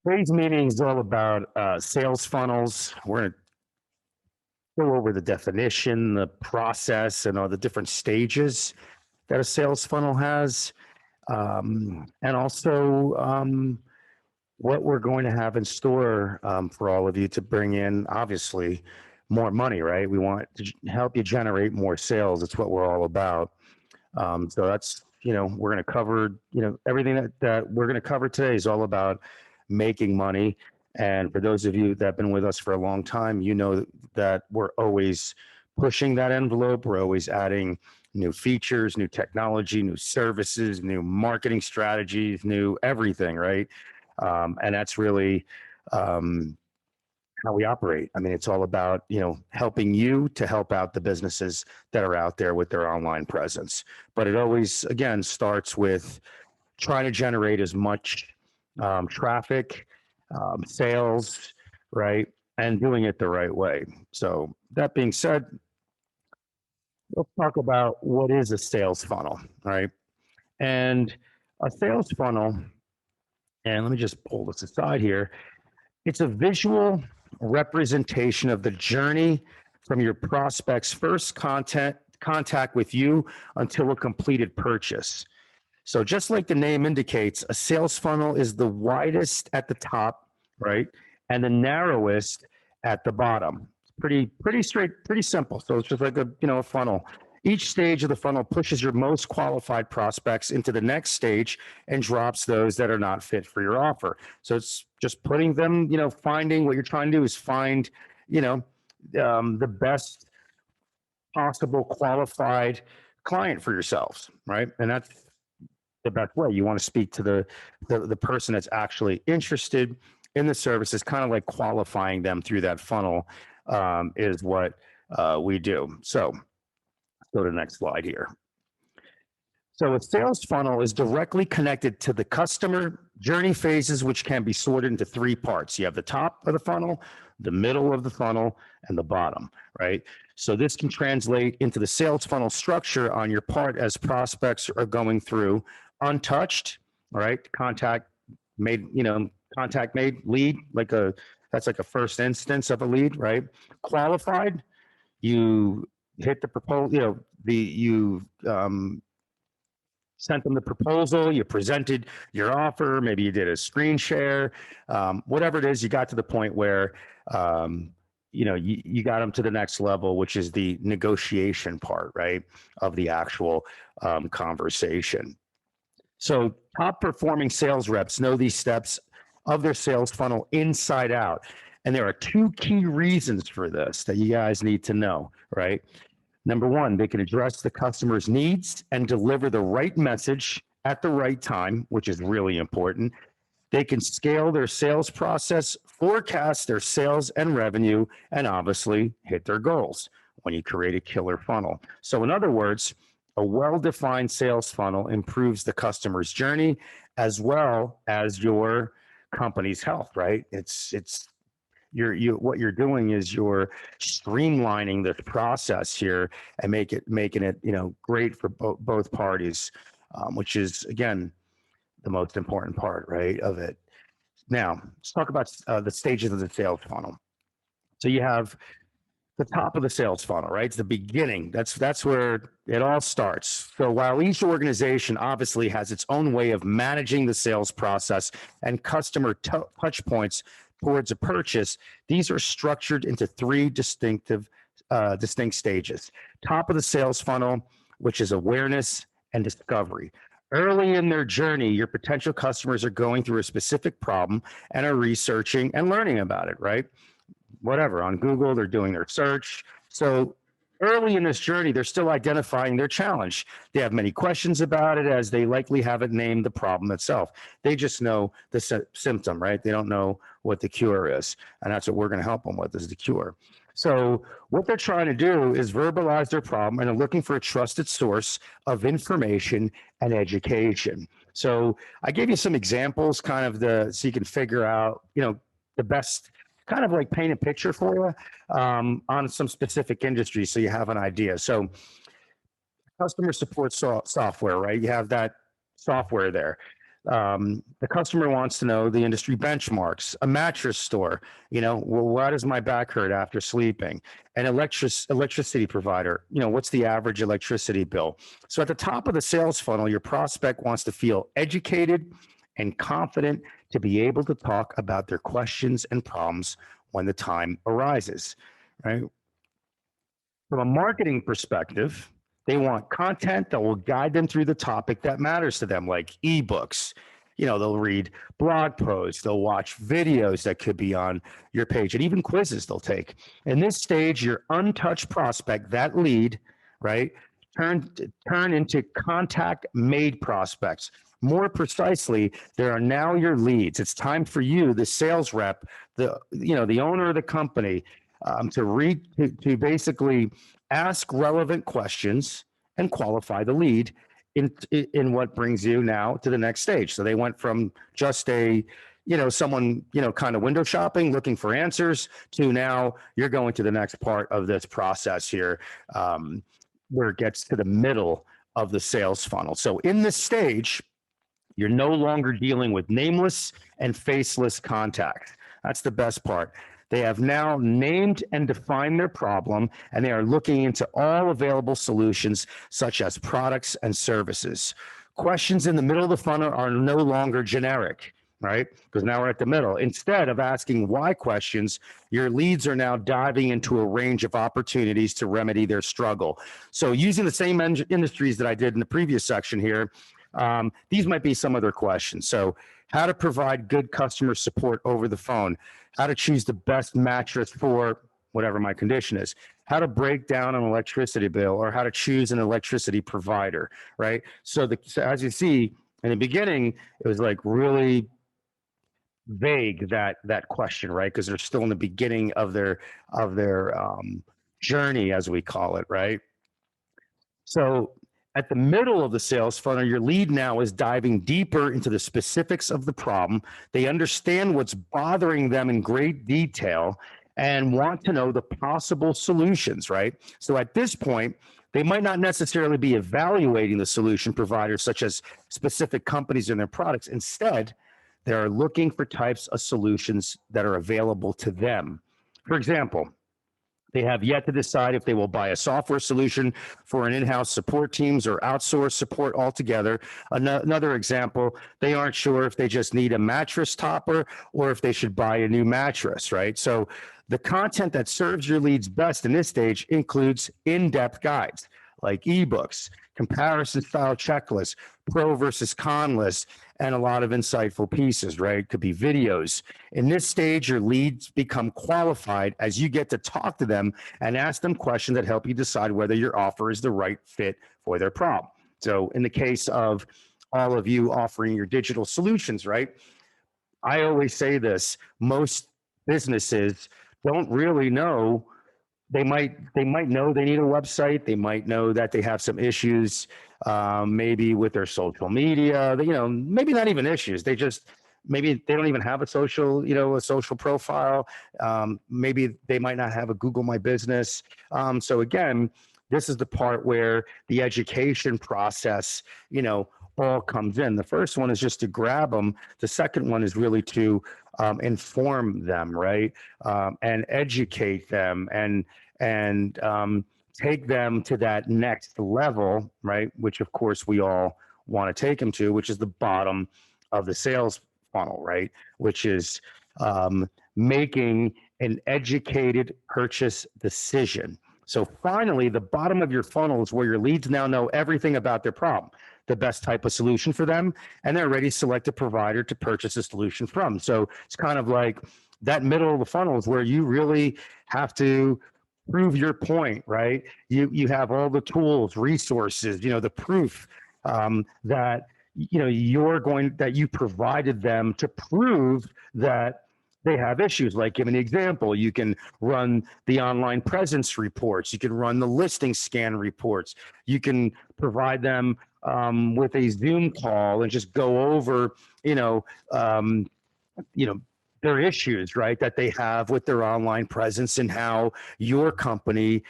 Today's meeting is all about sales funnels. We're going to go over the definition, the process, and all the different stages that a sales funnel has, and also what we're going to have in store for all of you to bring in, obviously, more money, right? We want to help you generate more sales. It's what we're all about. So that's, we're going to cover, everything that we're going to cover today is all about making money. And for those of you that have been with us for a long time, you know that we're always pushing that envelope. We're always adding new features, new technology, new services, new marketing strategies, new everything, right? And that's really how we operate. I mean, it's all about, helping you to help out the businesses that are out there with their online presence. But it always, again, starts with trying to generate as much traffic, sales, right? And doing it the right way. So, that being said, let's talk about what is a sales funnel, right? And a sales funnel, and let me just pull this aside here. It's a visual representation of the journey from your prospect's first contact with you until a completed purchase. So just like the name indicates, a sales funnel is the widest at the top, right? And the narrowest at the bottom. Pretty straight, pretty simple. So it's just like a funnel. Each stage of the funnel pushes your most qualified prospects into the next stage and drops those that are not fit for your offer. So it's just putting them, finding what you're trying to do is find, the best possible qualified client for yourselves, right? And that's the best way. You want to speak to the person that's actually interested in the services, kind of like qualifying them through that funnel is what we do. So go to the next slide here. So a sales funnel is directly connected to the customer journey phases, which can be sorted into three parts. You have the top of the funnel, the middle of the funnel, and the bottom, right? So this can translate into the sales funnel structure on your part as prospects are going through untouched, all right? Contact made, lead, that's like a first instance of a lead, right? Qualified, you hit the proposal, you sent them the proposal, you presented your offer, maybe you did a screen share, whatever it is, you got to the point where, you got them to the next level, which is the negotiation part, right, of the actual conversation. So top performing sales reps know these steps of their sales funnel inside out. And there are two key reasons for this that you guys need to know, right? Number one, they can address the customer's needs and deliver the right message at the right time, which is really important. They can scale their sales process, forecast their sales and revenue, and obviously hit their goals when you create a killer funnel. So, in other words, a well-defined sales funnel improves the customer's journey as well as your company's health, right? What you're doing is you're streamlining the process here and making it great for both parties, which is again the most important part, right, of it. Now let's talk about the stages of the sales funnel. So you have the top of the sales funnel, right? It's the beginning. That's where it all starts. So while each organization obviously has its own way of managing the sales process and customer touch points towards a purchase, these are structured into three distinct stages. Top of the sales funnel, which is awareness and discovery. Early in their journey, your potential customers are going through a specific problem and are researching and learning about it, right? Whatever, on Google, they're doing their search. So early in this journey, they're still identifying their challenge. They have many questions about it as they likely haven't named the problem itself. They just know the symptom, right? They don't know what the cure is. And that's what we're going to help them with, is the cure. So what they're trying to do is verbalize their problem and are looking for a trusted source of information and education. So I gave you some examples, kind of so you can figure out, the best, kind of like paint a picture for you on some specific industries so you have an idea. So customer support software, right? You have that software there. The customer wants to know the industry benchmarks. A mattress store, well, why does my back hurt after sleeping? An electricity provider, what's the average electricity bill? So at the top of the sales funnel, your prospect wants to feel educated and confident to be able to talk about their questions and problems when the time arises, right? From a marketing perspective, they want content that will guide them through the topic that matters to them, like ebooks. They'll read blog posts, they'll watch videos that could be on your page, and even quizzes they'll take. In this stage, your untouched prospect, that lead, right, turn into contact made prospects. More precisely, there are now your leads. It's time for you, the sales rep, the owner of the company, to basically ask relevant questions and qualify the lead in what brings you now to the next stage. So they went from just someone, kind of window shopping, looking for answers, to now you're going to the next part of this process here, where it gets to the middle of the sales funnel. So in this stage, you're no longer dealing with nameless and faceless contacts. That's the best part. They have now named and defined their problem, and they are looking into all available solutions, such as products and services. Questions in the middle of the funnel are no longer generic, right? Because now we're at the middle. Instead of asking why questions, your leads are now diving into a range of opportunities to remedy their struggle. So using the same industries that I did in the previous section here, these might be some of their questions. So how to provide good customer support over the phone, how to choose the best mattress for whatever my condition is, how to break down an electricity bill, or how to choose an electricity provider, right? So as you see in the beginning, it was like really vague, that question, right? Because they're still in the beginning of their journey, as we call it, right? So at the middle of the sales funnel, your lead now is diving deeper into the specifics of the problem. They understand what's bothering them in great detail and want to know the possible solutions, right? So at this point, they might not necessarily be evaluating the solution providers, such as specific companies and their products. Instead, they're looking for types of solutions that are available to them. For example, they have yet to decide if they will buy a software solution for an in-house support teams or outsource support altogether. Another example, they aren't sure if they just need a mattress topper or if they should buy a new mattress, right? So the content that serves your leads best in this stage includes in-depth guides like ebooks, comparison style checklists, pro versus con lists, and a lot of insightful pieces, right? Could be videos. In this stage, your leads become qualified as you get to talk to them and ask them questions that help you decide whether your offer is the right fit for their problem. So in the case of all of you offering your digital solutions, right? I always say this, most businesses don't really know. They might know they need a website. They might know that they have some issues, maybe with their social media. Maybe not even issues. Maybe they don't even have a social profile. Maybe they might not have a Google My Business. So again, this is the part where the education process, all comes in. The first one is just to grab them. The second one is really to inform them, right, and educate them, and take them to that next level, right, which of course we all want to take them to, which is the bottom of the sales funnel, right, which is making an educated purchase decision. So finally, the bottom of your funnel is where your leads now know everything about their problem, the best type of solution for them, and they're ready to select a provider to purchase a solution from. So it's kind of like that middle of the funnel is where you really have to prove your point, right? You have all the tools, resources, the proof that that you provided them to prove that they have issues. Like, give an example, you can run the online presence reports, you can run the listing scan reports, you can provide them with a Zoom call and just go over, their issues, right, that they have with their online presence, and how your company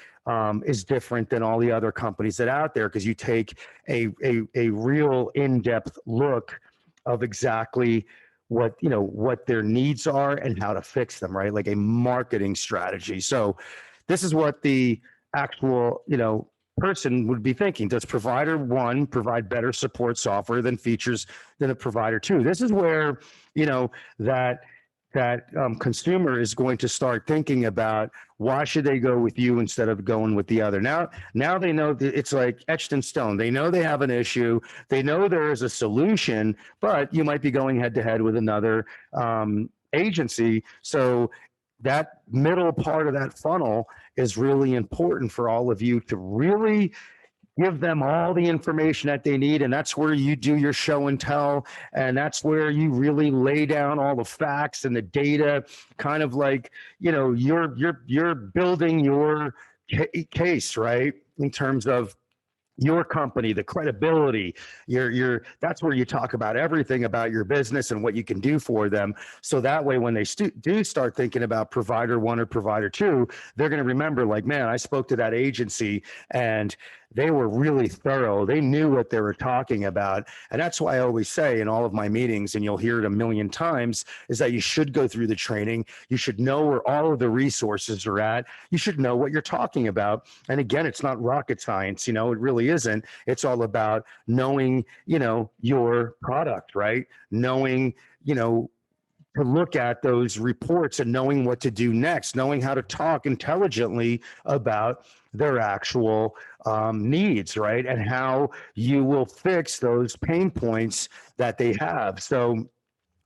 is different than all the other companies that are out there, because you take a real in-depth look of exactly what, you know, what their needs are and how to fix them, right? Like a marketing strategy. So this is what the actual, you know, person would be thinking. Does provider one provide better support software than features than a provider two? This is where, you know, that consumer is going to start thinking about, why should they go with you instead of going with the other. Now they know that it's like etched in stone. They know they have an issue. They know there is a solution, but you might be going head to head with another agency. So that middle part of that funnel is really important for all of you to really give them all the information that they need. And that's where you do your show and tell. And that's where you really lay down all the facts and the data, kind of like, you know, you're building your case, right? In terms of your company, the credibility, that's where you talk about everything about your business and what you can do for them. So that way, when they do start thinking about provider one or provider two, they're going to remember, like, man, I spoke to that agency and they were really thorough. They knew what they were talking about. And that's why I always say in all of my meetings, and you'll hear it a million times, is that you should go through the training. You should know where all of the resources are at. You should know what you're talking about. And again, it's not rocket science, you know, it really isn't. It's all about knowing, you know, your product, right? Knowing, you know, to look at those reports and knowing what to do next, knowing how to talk intelligently about their actual needs, right? And how you will fix those pain points that they have. So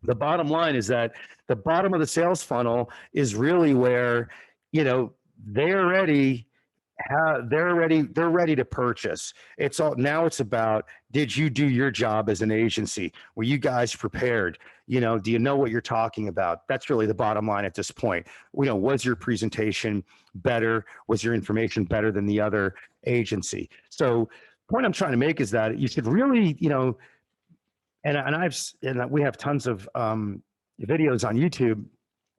the bottom line is that the bottom of the sales funnel is really where, you know, they're ready. They're ready to purchase. It's all now. It's about, did you do your job as an agency? Were you guys prepared? You know, do you know what you're talking about? That's really the bottom line at this point. You know, was your presentation better? Was your information better than the other agency? So the point I'm trying to make is that you should really, you know, and we have tons of videos on YouTube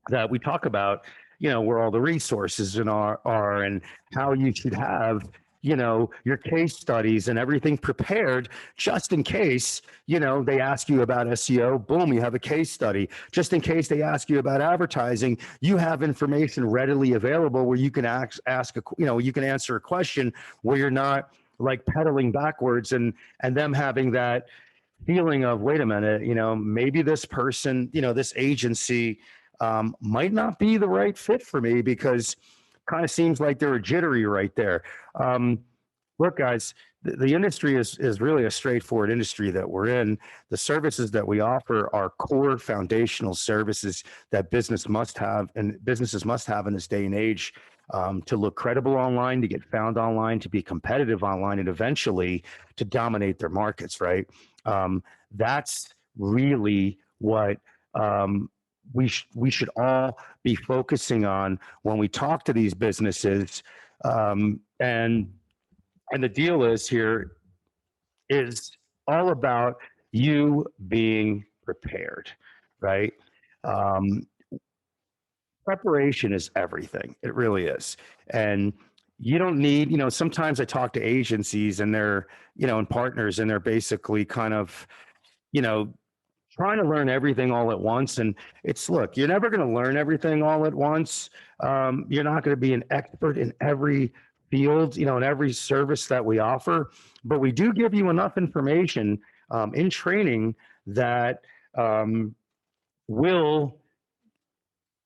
that we talk about, you know, where all the resources are and how you should have, you know, your case studies and everything prepared just in case, you know, they ask you about SEO, boom, you have a case study. Just in case they ask you about advertising, you have information readily available where you can ask a, you know, you can answer a question where you're not like pedaling backwards and them having that feeling of, wait a minute, you know, maybe this person, you know, this agency might not be the right fit for me, because kind of seems like they're jittery right there. Look, guys, the industry is really a straightforward industry that we're in. The services that we offer are core foundational services that businesses must have in this day and age, to look credible online, to get found online, to be competitive online, and eventually to dominate their markets, right? That's really what we should all be focusing on when we talk to these businesses. And the deal is here is all about you being prepared, right? Um, Preparation is everything. It really is. And you don't need, you know, sometimes I talk to agencies and they're, you know, and partners, and they're basically kind of, you know, trying to learn everything all at once. And it's, look, you're never going to learn everything all at once. You're not going to be an expert in every field, you know, in every service that we offer, but we do give you enough information in training that will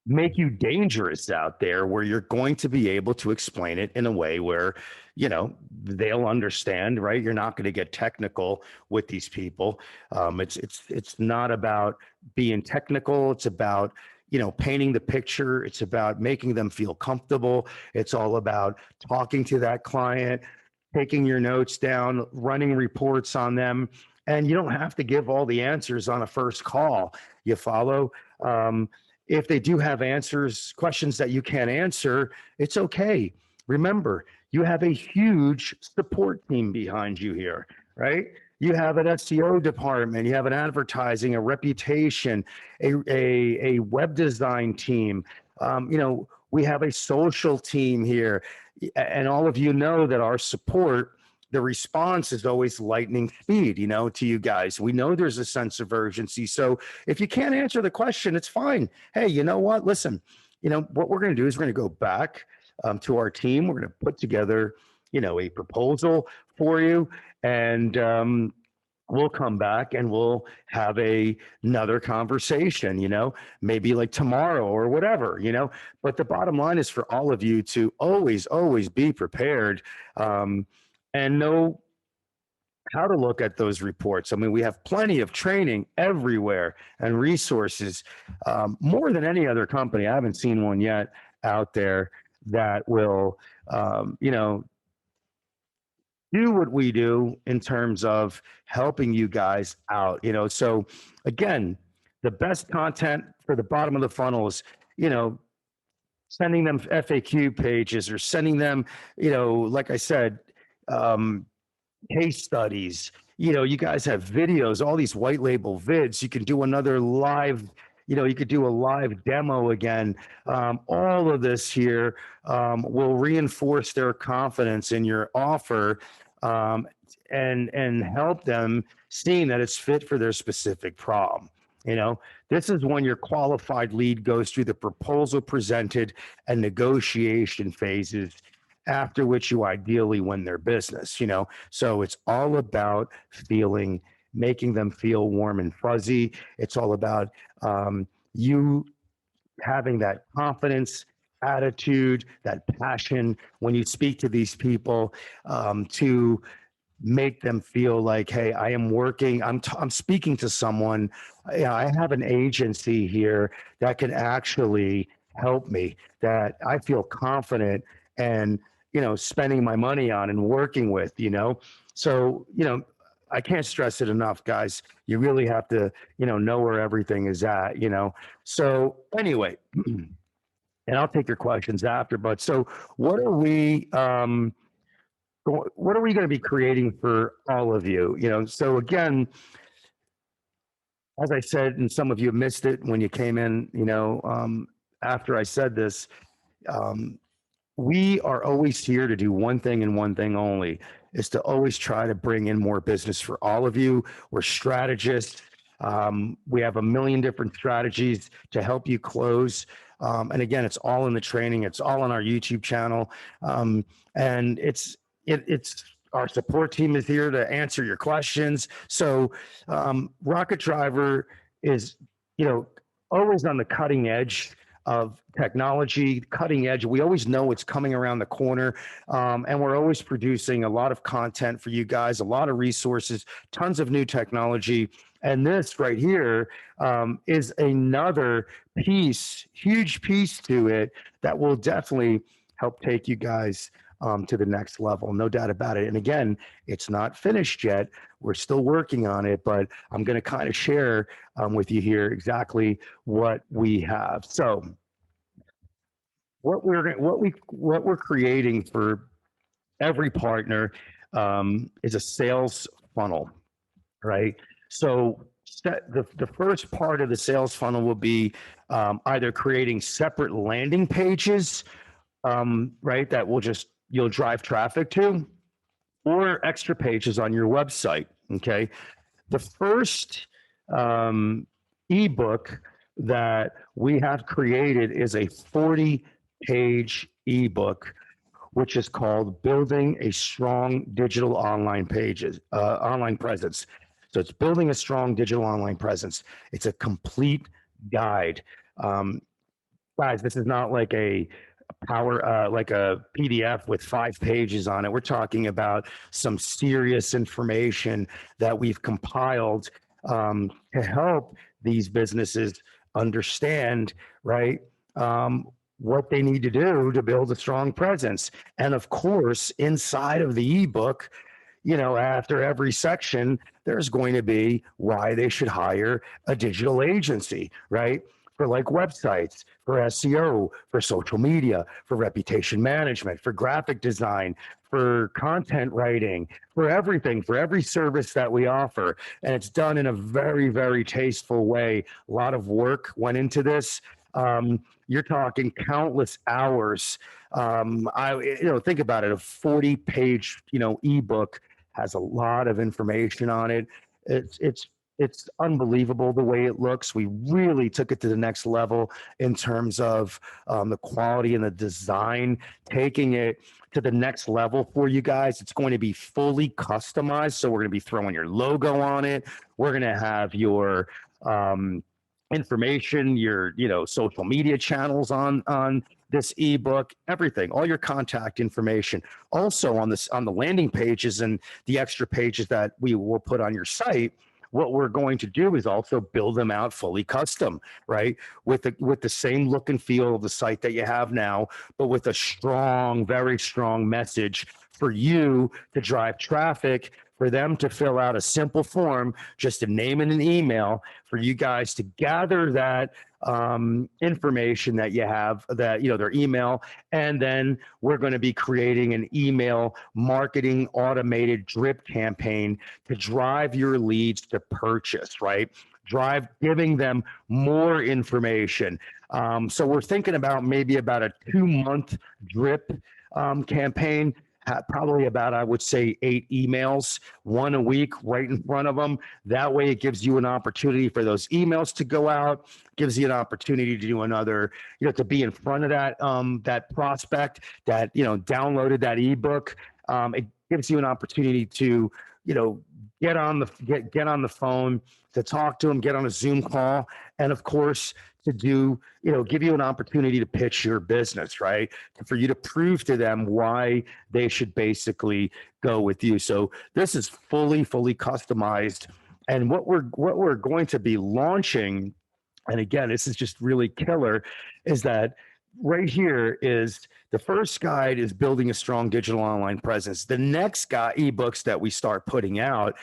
make you dangerous out there, where you're going to be able to explain it in a way where, you know, they'll understand, right? You're not going to get technical with these people. It's not about being technical. It's about, you know, painting the picture. It's about making them feel comfortable. It's all about talking to that client, taking your notes down, running reports on them. And you don't have to give all the answers on a first call. You follow? If they do have questions that you can't answer, it's okay. Remember, you have a huge support team behind you here, right? You have an SEO department, you have an advertising, a reputation, a web design team. You know, we have a social team here. And all of you know that our support the response is always lightning speed, to you guys. We know there's a sense of urgency. So if you can't answer the question, it's fine. Hey, you know what? Listen, what we're going to do is we're going to go back to our team. We're going to put together, a proposal for you. And we'll come back and we'll have another conversation, maybe like tomorrow or whatever, but the bottom line is for all of you to always be prepared, and know how to look at those reports. I mean, we have plenty of training everywhere and resources, more than any other company. I haven't seen one yet out there that will, do what we do in terms of helping you guys out. So again, the best content for the bottom of the funnel is, sending them FAQ pages, or sending them, like I said, case studies. You guys have videos, all these white label vids. You can do another live, you could do a live demo again. All of this here will reinforce their confidence in your offer, and help them seeing that it's fit for their specific problem. This is when your qualified lead goes through the proposal presented and negotiation phases, after which you ideally win their business. So it's all about making them feel warm and fuzzy. It's all about you having that confidence, attitude, that passion when you speak to these people, to make them feel like, hey, I am working. I'm speaking to someone. I have an agency here that can actually help me, that I feel confident and spending my money on and working with. So I can't stress it enough, guys. You really have to know where everything is at. So anyway, and I'll take your questions after. But so what are we going to be creating for all of you? So again, as I said, and some of you missed it when you came in, after I said this, we are always here to do one thing and one thing only, is to always try to bring in more business for all of you. We're strategists. We have a million different strategies to help you close. And again, it's all in the training. It's all on our YouTube channel. And it's our support team is here to answer your questions. So Rocket Driver is, always on the cutting edge of technology, cutting edge. We always know what's coming around the corner. And we're always producing a lot of content for you guys, a lot of resources, tons of new technology. And this right here is another piece, huge piece to it, that will definitely help take you guys to the next level. No doubt about it. And again, it's not finished yet. We're still working on it, but I'm going to kind of share with you here exactly what we have. So what we're creating for every partner is a sales funnel, right? So the first part of the sales funnel will be either creating separate landing pages, right, that you'll drive traffic to, or extra pages on your website. Okay. The first ebook that we have created is a 40-page ebook, which is called Building a Strong Digital Online Presence. So it's building a strong digital online presence. It's a complete guide. Guys, this is not like a PDF with 5 pages on it. We're talking about some serious information that we've compiled to help these businesses understand, right, what they need to do to build a strong presence. And of course, inside of the ebook, after every section, there's going to be why they should hire a digital agency, right? For like websites, for SEO, for social media, for reputation management, for graphic design, for content writing, for everything, for every service that we offer. And it's done in a very, very tasteful way. A lot of work went into this. you're talking countless hours. Think about it. A 40-page, ebook has a lot of information on it. It's unbelievable the way it looks. We really took it to the next level in terms of the quality and the design, taking it to the next level for you guys. It's going to be fully customized. So we're going to be throwing your logo on it. We're going to have your information, your social media channels on this ebook, everything, all your contact information. Also on the landing pages and the extra pages that we will put on your site, what we're going to do is also build them out fully custom, right? With the same look and feel of the site that you have now, but with a strong, very strong message for you to drive traffic, for them to fill out a simple form, just a name and an email, for you guys to gather that information that you have, that their email, and then we're going to be creating an email marketing automated drip campaign to drive your leads to purchase, right? Giving them more information. So we're thinking about maybe about a 2-month drip campaign. Probably about, I would say, 8 emails, 1 a week, right in front of them. That way it gives you an opportunity for those emails to go out, gives you an opportunity to do another, to be in front of that prospect that, downloaded that ebook. It gives you an opportunity to, get on the phone, to talk to them, get on a Zoom call, and of course to give you an opportunity to pitch your business, right? For you to prove to them why they should basically go with you. So this is fully customized. And what we're going to be launching, and again, this is just really killer, is that right here is the first guide is building a strong digital online presence. The next ebooks that we start putting out,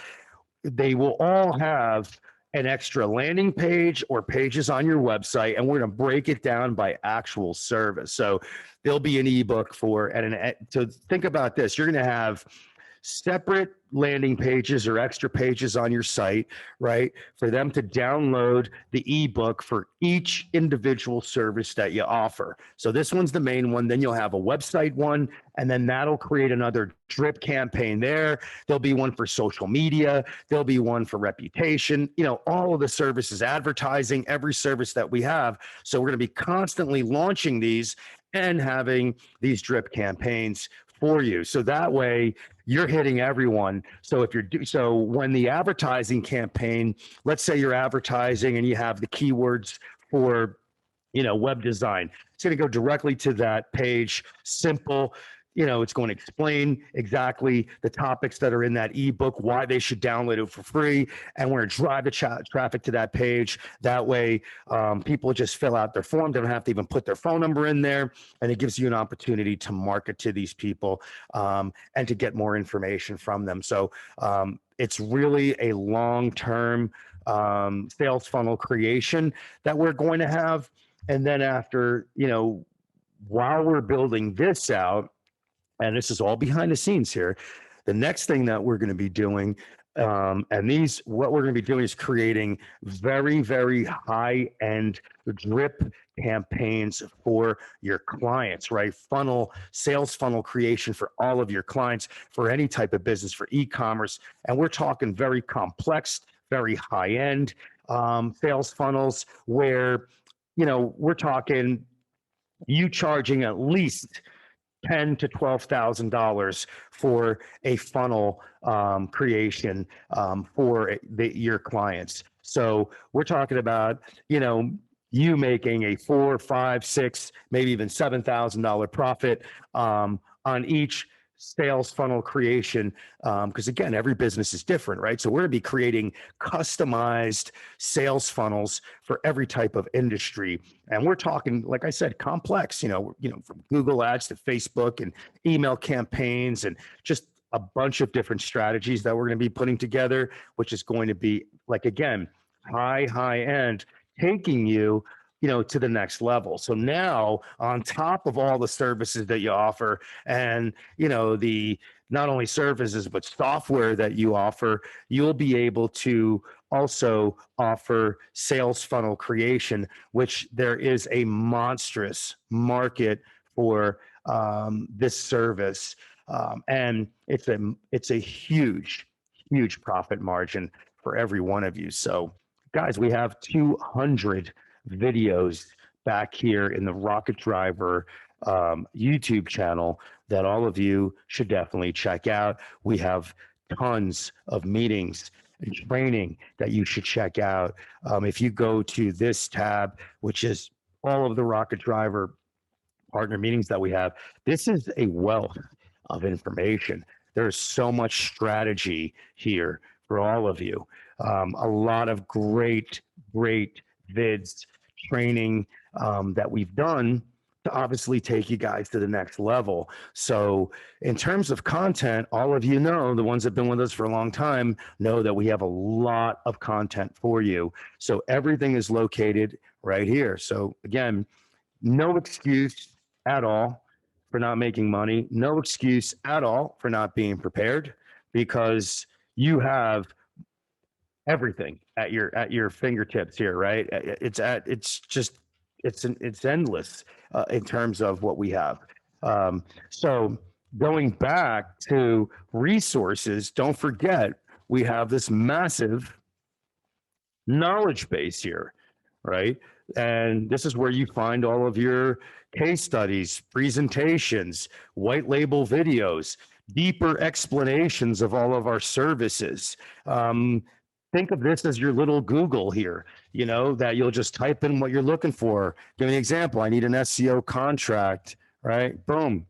they will all have an extra landing page or pages on your website, and we're going to break it down by actual service. So there'll be an ebook so think about this. You're going to have separate landing pages or extra pages on your site, right? For them to download the ebook for each individual service that you offer. So this one's the main one. Then you'll have a website one, and then that'll create another drip campaign there. There'll be one for social media. There'll be one for reputation, all of the services, advertising, every service that we have. So we're going to be constantly launching these and having these drip campaigns for you. So that way you're hitting everyone. So when the advertising campaign, let's say you're advertising and you have the keywords for, web design, it's going to go directly to that page. Simple. It's going to explain exactly the topics that are in that ebook, why they should download it for free. And we're going to drive the traffic to that page. That way, people just fill out their form. They don't have to even put their phone number in there. And it gives you an opportunity to market to these people and to get more information from them. So it's really a long-term sales funnel creation that we're going to have. And then after, while we're building this out, and this is all behind the scenes here, the next thing that we're going to be doing, what we're going to be doing is creating very, very high-end drip campaigns for your clients, right? Sales funnel creation for all of your clients, for any type of business, for e-commerce. And we're talking very complex, very high-end sales funnels where, we're talking you charging at least $10,000 to $12,000 for a funnel creation for your clients. So we're talking about, you making a $4,000, $5,000, $6,000, maybe even $7,000 profit on each sales funnel creation, because again, every business is different, right? So we're going to be creating customized sales funnels for every type of industry, and we're talking, like I said, complex. From Google Ads to Facebook and email campaigns, and just a bunch of different strategies that we're going to be putting together, which is going to be, like, again, high end, taking you to the next level. So now, on top of all the services that you offer, and the not only services but software that you offer, you'll be able to also offer sales funnel creation, which there is a monstrous market for this service. And it's a huge profit margin for every one of you. So guys, we have 200 videos back here in the Rocket Driver YouTube channel that all of you should definitely check out. We have tons of meetings and training that you should check out. If you go to this tab, which is all of the Rocket Driver partner meetings that we have, this is a wealth of information. There's so much strategy here for all of you. A lot of great vids, training that we've done to obviously take you guys to the next level. So in terms of content, all of you know, the ones that have been with us for a long time know that we have a lot of content for you. So everything is located right here. So again, no excuse at all for not making money. No excuse at all for not being prepared, because you have everything at your fingertips here, right? It's endless in terms of what we have. So going back to resources, don't forget we have this massive knowledge base here, right? And this is where you find all of your case studies, presentations, white label videos, deeper explanations of all of our services. Think of this as your little Google here, that you'll just type in what you're looking for. Give me an example. I need an SEO contract, right? Boom.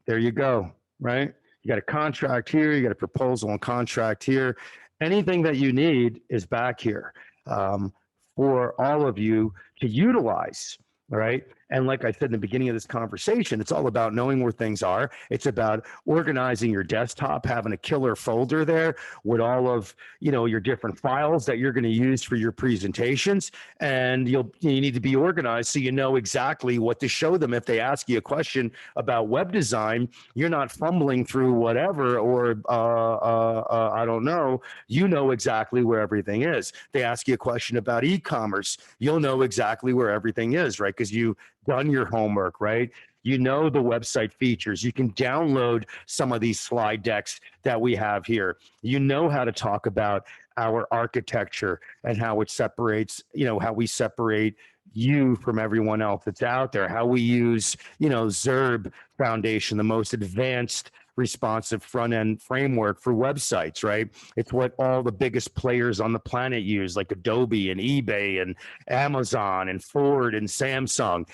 There you go, right? You got a contract here. You got a proposal and contract here. Anything that you need is back here for all of you to utilize. All right. And like I said in the beginning of this conversation, it's all about knowing where things are. It's about organizing your desktop, having a killer folder there with all of, your different files that you're going to use for your presentations. And you need to be organized so you know exactly what to show them. If they ask you a question about web design, you're not fumbling through whatever, or I don't know, you know exactly where everything is. They ask you a question about e-commerce, you'll know exactly where everything is, right? Because you done your homework, right? You know the website features. You can download some of these slide decks that we have here. You know how to talk about our architecture and how it separates, how we separate you from everyone else that's out there, how we use, Zerb Foundation, the most advanced responsive front-end framework for websites, right? It's what all the biggest players on the planet use, like Adobe and eBay and Amazon and Ford and Samsung.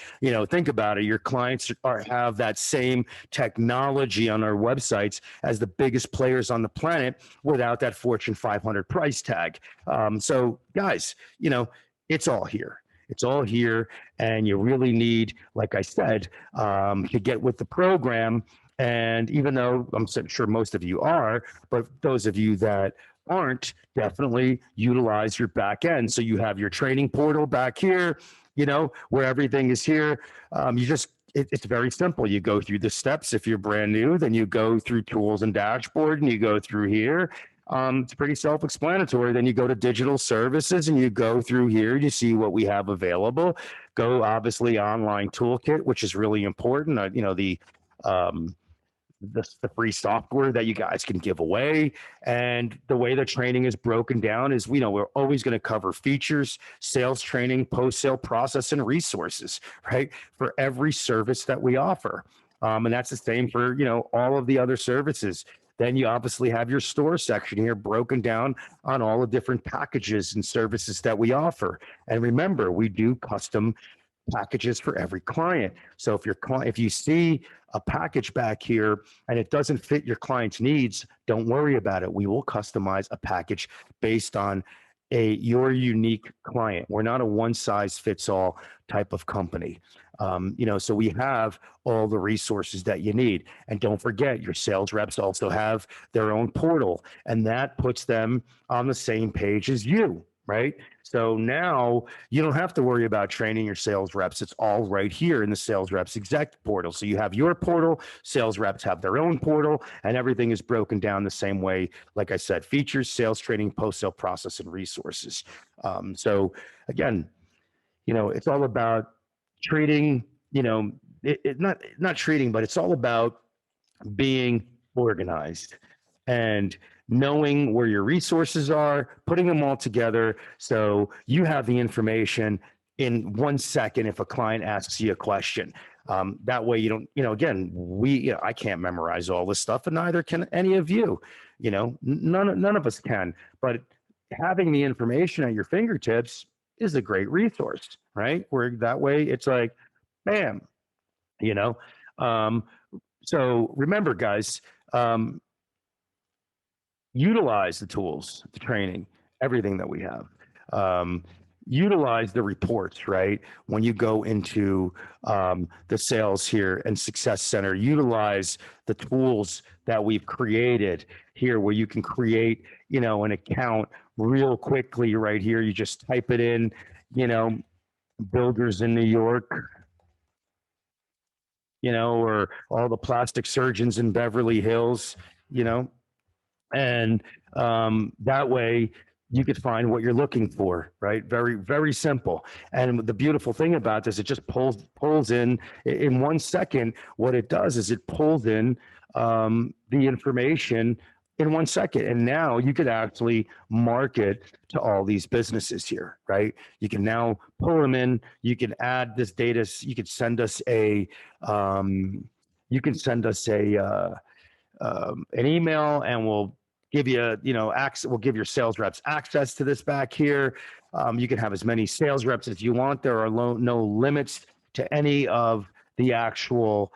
Think about it. Your clients have that same technology on our websites as the biggest players on the planet without that Fortune 500 price tag. So guys, it's all here. It's all here, and you really need, like I said, to get with the program. And even though I'm sure most of you are, but those of you that aren't, definitely utilize your back end. So you have your training portal back here, where everything is here. It's very simple. You go through the steps. If you're brand new, then you go through tools and dashboard, and you go through here. It's pretty self-explanatory. Then you go to digital services and you go through here. You see what we have available. Go obviously online toolkit, which is really important. The free software that you guys can give away. And the way the training is broken down is, we're always going to cover features, sales training, post-sale process, and resources, right? For every service that we offer. And that's the same for, all of the other services. Then you obviously have your store section here broken down on all the different packages and services that we offer. And remember, we do custom packages for every client. So if you see a package back here and it doesn't fit your client's needs, don't worry about it. We will customize a package based on your unique client. We're not a one size fits all type of company. So we have all the resources that you need. And don't forget, your sales reps also have their own portal, and that puts them on the same page as you, right? So now you don't have to worry about training your sales reps. It's all right here in the sales reps exec portal. So you have your portal, sales reps have their own portal, and everything is broken down the same way. Like I said, features, sales training, post sale process, and resources. So again, it's all about treating, not treating, but it's all about being organized and knowing where your resources are, putting them all together so you have the information in 1 second if a client asks you a question. That way you don't, again, I can't memorize all this stuff, and neither can any of you. None of us can. But having the information at your fingertips is a great resource, right? Where that way it's like, bam, you know. Um, so remember, guys, utilize the tools, the training, everything that we have. Um, Utilize the reports, right? When you go into the sales here and success center, utilize the tools that we've created here where you can create, an account real quickly right here. You just type it in, builders in New York, or all the plastic surgeons in Beverly Hills, and that way you could find what you're looking for, right? Very, very simple. And the beautiful thing about this, it just pulls in 1 second. What it does is it pulls in the information in 1 second. And now you could actually market to all these businesses here, right? You can now pull them in. You can add this data. You could send us an email, and we'll give you, access. We'll give your sales reps access to this back here. You can have as many sales reps as you want. There are no limits to any of the actual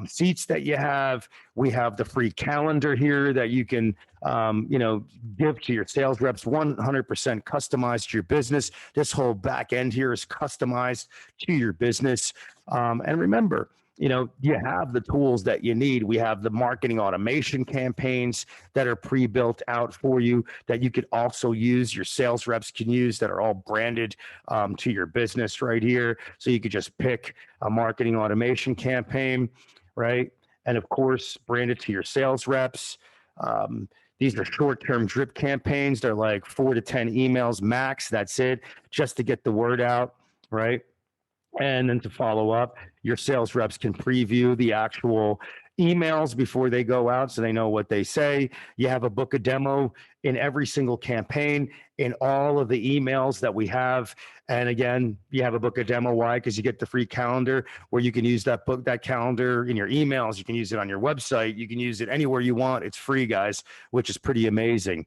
seats that you have. We have the free calendar here that you can, give to your sales reps, 100% customized to your business. This whole back end here is customized to your business. And remember, you have the tools that you need. We have the marketing automation campaigns that are pre-built out for you that you could also use, your sales reps can use, that are all branded to your business right here. So you could just pick a marketing automation campaign, right? And of course, brand it to your sales reps. These are short-term drip campaigns. They're like 4 to 10 emails max. That's it, just to get the word out, right? And then to follow up, your sales reps can preview the actual emails before they go out so they know what they say. You have a book a demo in every single campaign in all of the emails that we have. And again, you have a book a demo. Why? Because you get the free calendar where you can use that calendar in your emails. You can use it on your website. You can use it anywhere you want. It's free, guys, which is pretty amazing.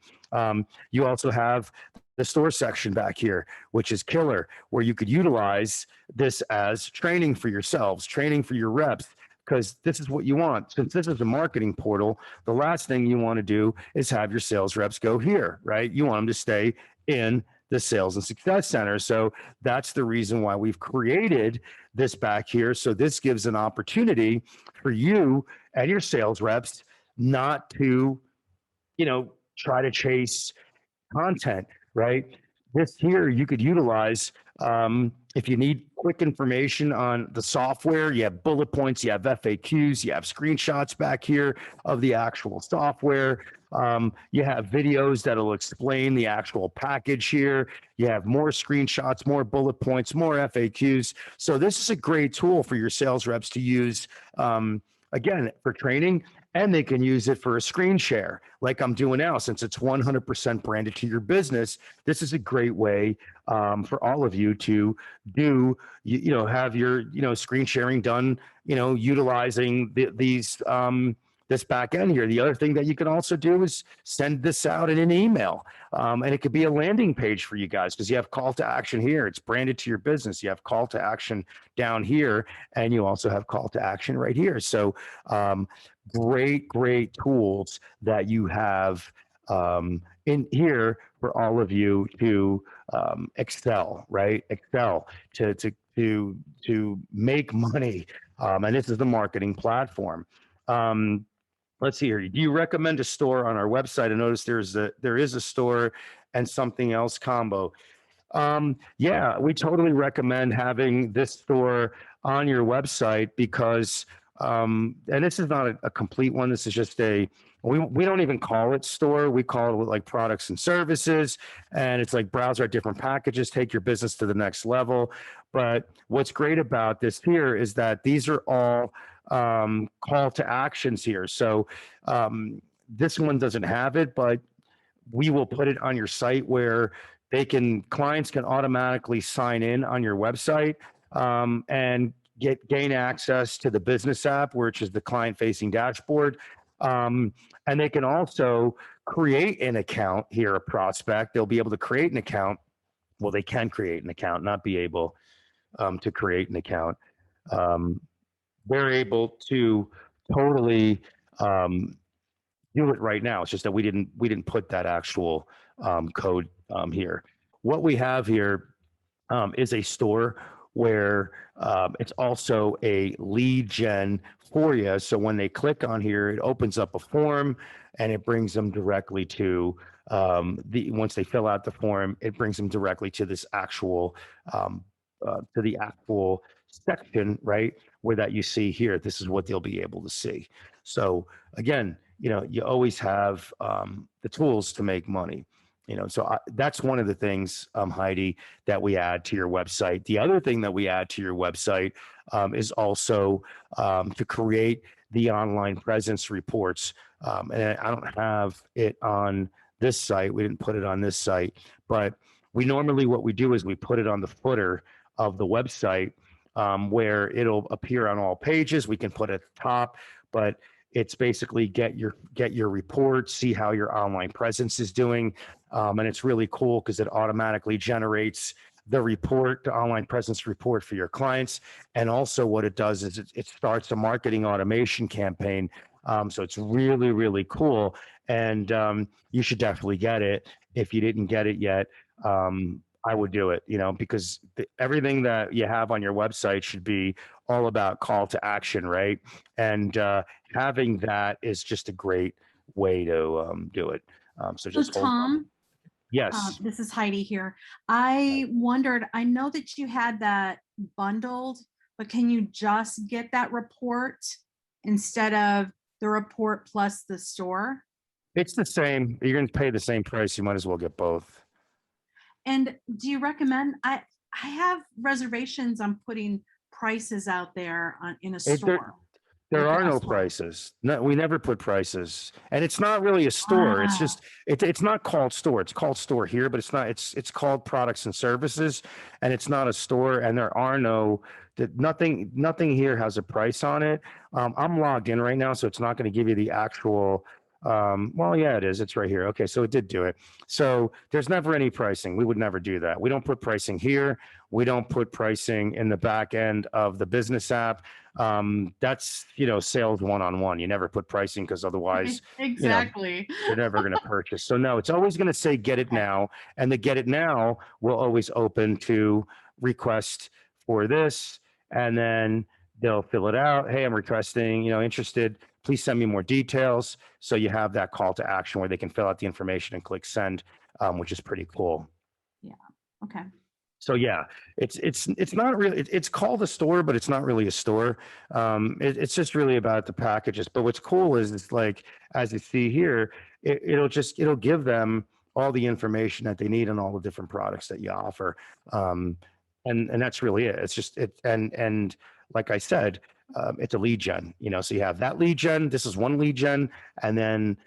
You also have the store section back here, which is killer, where you could utilize this as training for yourselves, training for your reps, because this is what you want. Since this is a marketing portal, the last thing you want to do is have your sales reps go here, right? You want them to stay in the sales and success center. So that's the reason why we've created this back here. So this gives an opportunity for you and your sales reps not to, try to chase content, right? This here you could utilize if you need quick information on the software. You have bullet points, you have FAQs, you have screenshots back here of the actual software. You have videos that'll explain the actual package here. You have more screenshots, more bullet points, more FAQs. So this is a great tool for your sales reps to use, again, for training, and they can use it for a screen share like I'm doing now. Since it's 100% branded to your business, this is a great way for all of you to do, have your, screen sharing done, utilizing these, this back end here. The other thing that you can also do is send this out in an email. And it could be a landing page for you guys because you have call to action here. It's branded to your business. You have call to action down here, and you also have call to action right here. So great tools that you have in here for all of you to excel, right? Excel to make money. And this is the marketing platform. Let's see here. Do you recommend a store on our website? I noticed there is a store and something else combo. Yeah, we totally recommend having this store on your website because, and this is not a complete one. This is just we don't even call it store. We call it like products and services. And it's like browse our different packages, take your business to the next level. But what's great about this here is that these are all call to actions here. So this one doesn't have it, but we will put it on your site where clients can automatically sign in on your website and gain access to the business app, which is the client facing dashboard. And they can also create an account here, a prospect. They'll be able to create an account. Well, they can create an account, not be able to create an account. Um, they're able to totally do it right now. It's just that we didn't put that actual code here. What we have here is a store where it's also a lead gen for you. So when they click on here, it opens up a form and it brings them directly to once they fill out the form, it brings them directly to this actual to the actual section, right? Where that you see here, this is what they'll be able to see. So again, you always have the tools to make money. So that's one of the things, Heidi, that we add to your website. The other thing that we add to your website is also to create the online presence reports. And I don't have it on this site. We didn't put it on this site, but what we do is we put it on the footer of the website where it'll appear on all pages. We can put it at the top, but it's basically get your report, see how your online presence is doing. And it's really cool because it automatically generates the report, the online presence report for your clients. And also what it does is it starts a marketing automation campaign. So it's really, really cool. And you should definitely get it. If you didn't get it yet, I would do it, because everything that you have on your website should be all about call to action, right? And having that is just a great way to do it. So So just hold on. Tom, Yes. this is Heidi here. I wondered, I know that you had that bundled, but can you just get that report instead of the report plus the store? It's the same. You're going to pay the same price. You might as well get both. And do you recommend, I have reservations on putting prices out there in a store. There Like are a no store. prices. No, we never put prices, and it's not really a store. It's Ah, just it's not called store. It's called store here, but it's not. It's called products and services, and it's not a store. And there are nothing here has a price on it. I'm logged in right now, so it's not going to give you the actual. Well, yeah, it is. It's right here. Okay, so it did do it. So there's never any pricing. We would never do that. We don't put pricing here. We don't put pricing in the back end of the business app. That's sales one-on-one. You never put pricing because otherwise exactly. they're never going to purchase. So no, it's always going to say get it now, and the get it now will always open to request for this, and then they'll fill it out. Hey, I'm requesting, interested, please send me more details. So you have that call to action where they can fill out the information and click send, which is pretty cool. Yeah. Okay. So yeah, it's not really, it's called a store, but it's not really a store. It's just really about the packages. But what's cool is it's like, as you see here, it'll give them all the information that they need on all the different products that you offer. And that's really it. It's just and like I said, it's a lead gen, so you have that lead gen. This is one lead gen. And then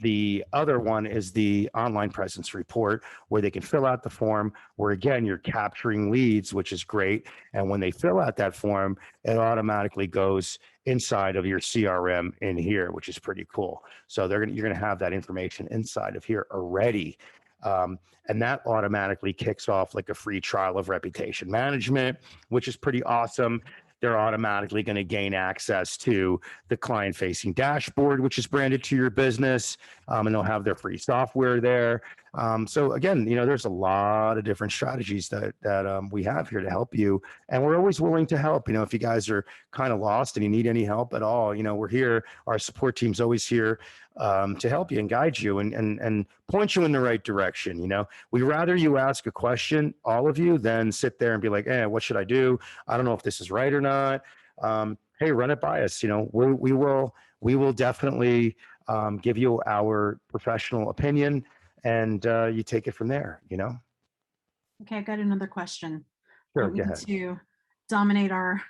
the other one is the online presence report where they can fill out the form where, again, you're capturing leads, which is great. And when they fill out that form, it automatically goes inside of your CRM in here, which is pretty cool. So you're going to have that information inside of here already. And that automatically kicks off like a free trial of reputation management, which is pretty awesome. They're automatically going to gain access to the client facing dashboard, which is branded to your business. And they'll have their free software there. So again, there's a lot of different strategies that we have here to help you, and we're always willing to help. If you guys are kind of lost and you need any help at all, we're here. Our support team's always here to help you and guide you and point you in the right direction. We rather you ask a question, all of you, than sit there and be like, what should I do? I don't know if this is right or not. Hey, run it by us. We will definitely give you our professional opinion, and you take it from there. Okay, I got another question. Sure, Don't go mean ahead. to dominate our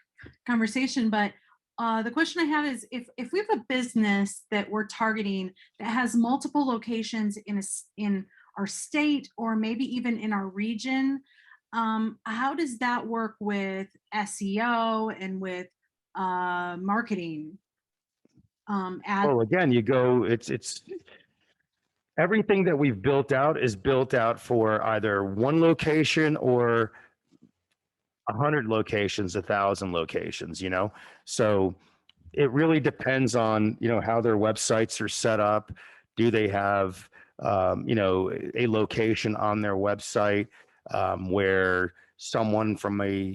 conversation, but the question I have is if we have a business that we're targeting that has multiple locations in our state or maybe even in our region, how does that work with SEO and with marketing? Ad Well, again, it's everything that we've built out is built out for either one location or 100 locations, 1,000 locations. So it really depends on how their websites are set up. Do they have a location on their website where someone from a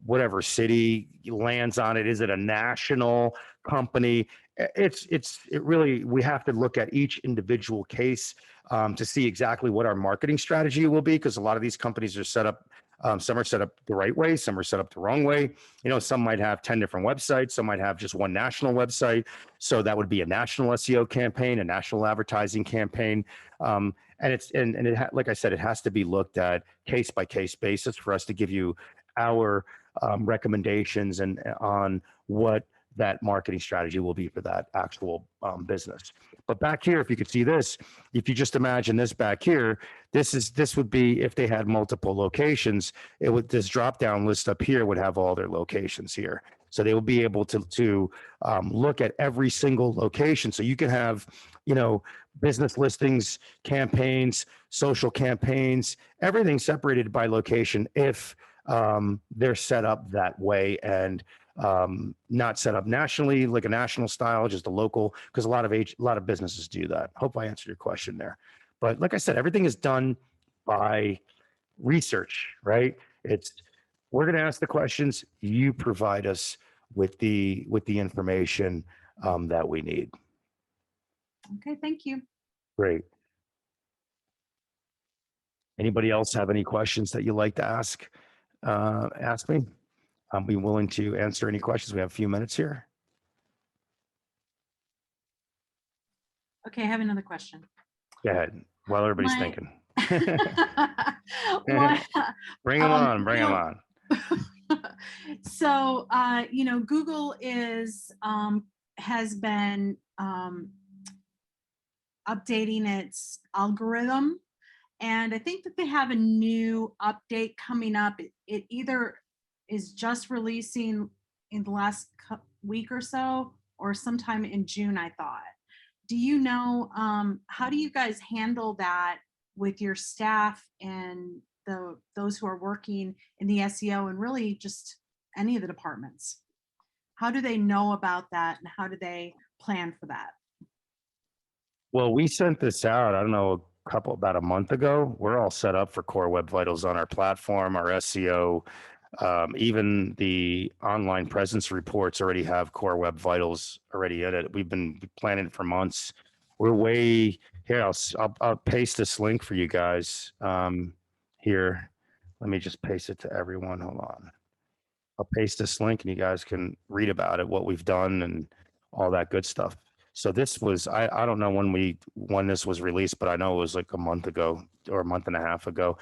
whatever city lands on it? Is it a national company? It really, we have to look at each individual case to see exactly what our marketing strategy will be, because a lot of these companies are set up. Some are set up the right way, some are set up the wrong way. Some might have 10 different websites, some might have just one national website. So that would be a national SEO campaign, a national advertising campaign. Like I said, it has to be looked at case by case basis for us to give you our recommendations and on what that marketing strategy will be for that actual business. But back here, if you could see this, if you just imagine this back here, this would be if they had multiple locations. This drop down list up here would have all their locations here. So they will be able to look at every single location. So you can have, business listings, campaigns, social campaigns, everything separated by location if they're set up that way, and not set up nationally like a national style, just a local, because a lot of businesses do that. Hope I answered your question there. But like I said, everything is done by research, right? We're going to ask the questions, you provide us with the information that we need. Okay, thank you. Great. Anybody else have any questions that you'd like to ask me? I'll be willing to answer any questions. We have a few minutes here. Okay, I have another question. Go ahead. While everybody's My- thinking. What- Bring them on. Bring them so- on. So, Google has been updating its algorithm, and I think that they have a new update coming up. It either is just releasing in the last week or so, or sometime in June, I thought. Do you know, how do you guys handle that with your staff and those who are working in the SEO and really just any of the departments? How do they know about that, and how do they plan for that? Well, we sent this out, I don't know, about a month ago. We're all set up for Core Web Vitals on our platform, our SEO. Even the online presence reports already have Core Web Vitals already in it. We've been planning it for months. We're way here. I'll paste this link for you guys here. Let me just paste it to everyone. Hold on. I'll paste this link and you guys can read about it, what we've done and all that good stuff. So this was, I don't know when this was released, but I know it was like a month ago or a month and a half ago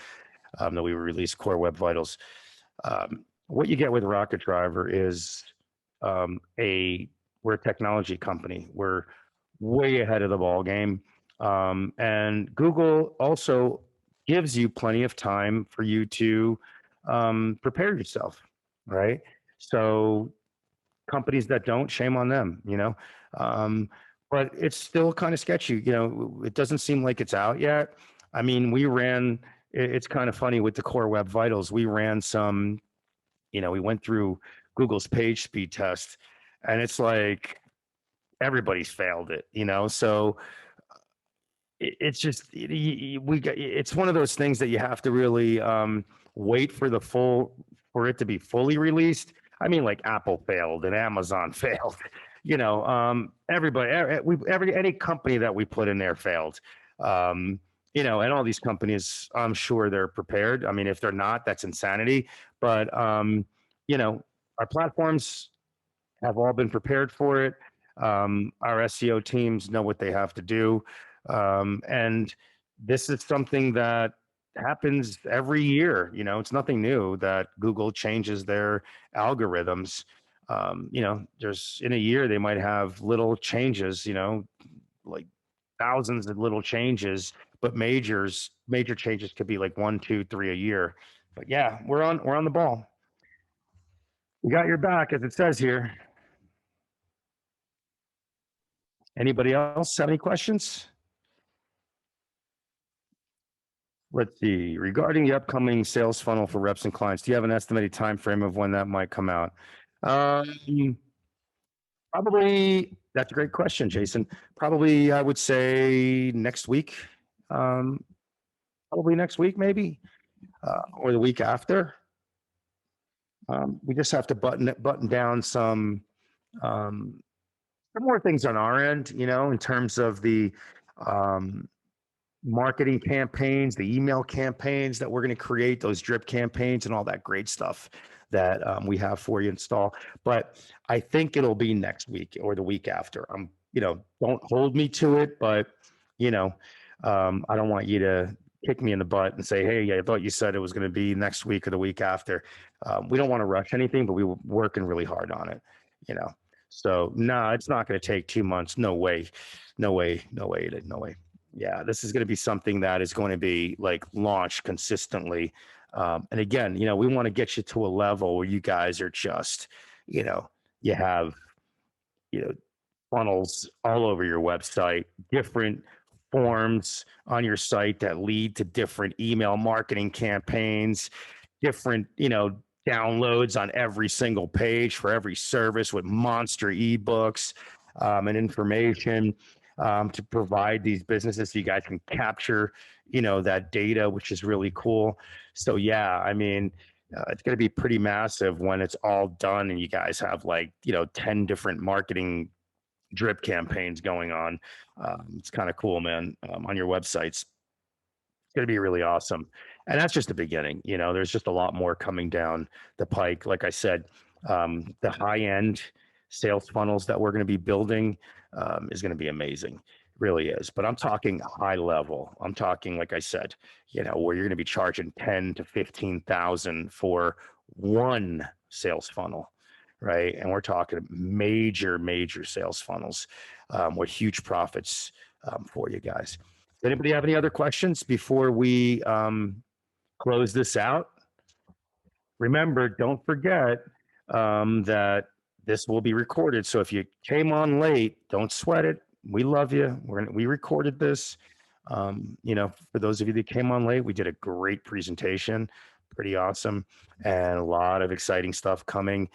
that we released Core Web Vitals. What you get with Rocket Driver is we're a technology company. We're way ahead of the ball game. And Google also gives you plenty of time for you to prepare yourself, right? So companies that don't, shame on them, but it's still kind of sketchy. It doesn't seem like it's out yet. I mean, it's kind of funny with the Core Web Vitals. We ran some, we went through Google's page speed test, and it's like everybody's failed it, so it's just it's one of those things that you have to really wait for it to be fully released. I mean, like Apple failed and Amazon failed. Everybody, any company that we put in there failed. Um, and all these companies, I'm sure they're prepared. I mean, if they're not, that's insanity. But you know, our platforms have all been prepared for it. Our SEO teams know what they have to do. And this is something that happens every year. It's nothing new that Google changes their algorithms. There's in a year, they might have little changes, like thousands of little changes, but major changes could be like one, two, three a year. But yeah, we're on the ball. We got your back, as it says here. Anybody else have any questions? Let's see. Regarding the upcoming sales funnel for reps and clients, do you have an estimated time frame of when that might come out? Probably. That's a great question, Jason. Probably, I would say next week. Um, Probably next week, maybe, or the week after. We just have to button down um, some more things on our end, in terms of the um, marketing campaigns, the email campaigns that we're going to create, those drip campaigns and all that great stuff that we have for you install. But I think it'll be next week or the week after. Don't hold me to it, but you know, I don't want you to kick me in the butt and say, "Hey, yeah, I thought you said it was going to be next week or the week after." We don't want to rush anything, but we were working really hard on it. You know, so no, it's not going to take 2 months. No way, no way, no way, no way. Yeah, this is going to be something that is going to be like launched consistently. And again, we want to get you to a level where you guys are just, you have, you know, funnels all over your website, different forms on your site that lead to different email marketing campaigns, different, downloads on every single page for every service with monster ebooks and information to provide these businesses so you guys can capture, that data, which is really cool. So, yeah, I mean, it's going to be pretty massive when it's all done and you guys have like, 10 different marketing drip campaigns going on. It's kind of cool, man, on your websites. It's going to be really awesome. And that's just the beginning. There's just a lot more coming down the pike. Like I said, the high end sales funnels that we're going to be building is going to be amazing. It really is. But I'm talking high level. I'm talking, like I said, where you're going to be charging 10 to 15,000 for one sales funnel, right? And we're talking major, major sales funnels with huge profits for you guys. Anybody have any other questions before we close this out? Remember, don't forget that this will be recorded. So if you came on late, don't sweat it. We love you. We recorded this. For those of you that came on late, we did a great presentation, pretty awesome, and a lot of exciting stuff coming.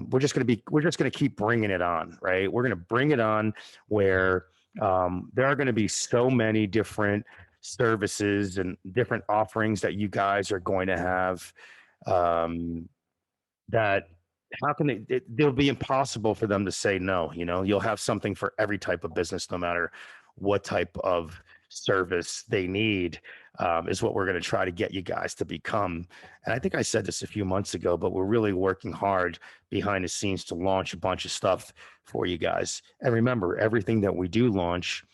We're just going to keep bringing it on, right? We're going to bring it on where there are going to be so many different services and different offerings that you guys are going to have that how can they'll be impossible for them to say no. You'll have something for every type of business, no matter what type of service they need, is what we're going to try to get you guys to become. And I think I said this a few months ago, but we're really working hard behind the scenes to launch a bunch of stuff for you guys. And remember, everything that we do launch,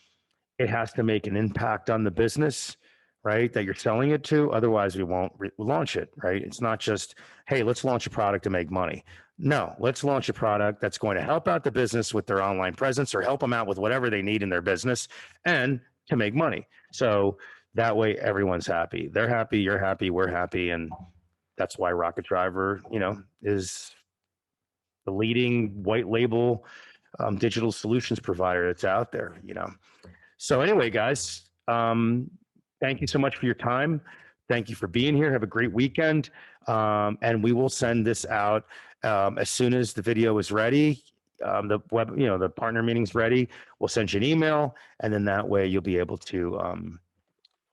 it has to make an impact on the business, right? That you're selling it to. Otherwise, we won't launch it, right? It's not just, hey, let's launch a product to make money. No, let's launch a product that's going to help out the business with their online presence or help them out with whatever they need in their business and to make money. So that way everyone's happy. They're happy, you're happy, we're happy. And that's why Rocket Driver, is the leading white label digital solutions provider that's out there, So anyway, guys, thank you so much for your time. Thank you for being here. Have a great weekend. And we will send this out as soon as the video is ready. the web, the partner meeting's ready, we'll send you an email, and then that way you'll be able to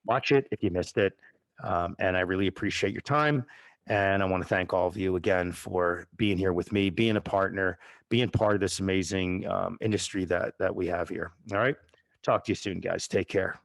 watch it if you missed it. And I really appreciate your time. And I want to thank all of you again for being here with me, being a partner, being part of this amazing industry that we have here. All right. Talk to you soon, guys. Take care.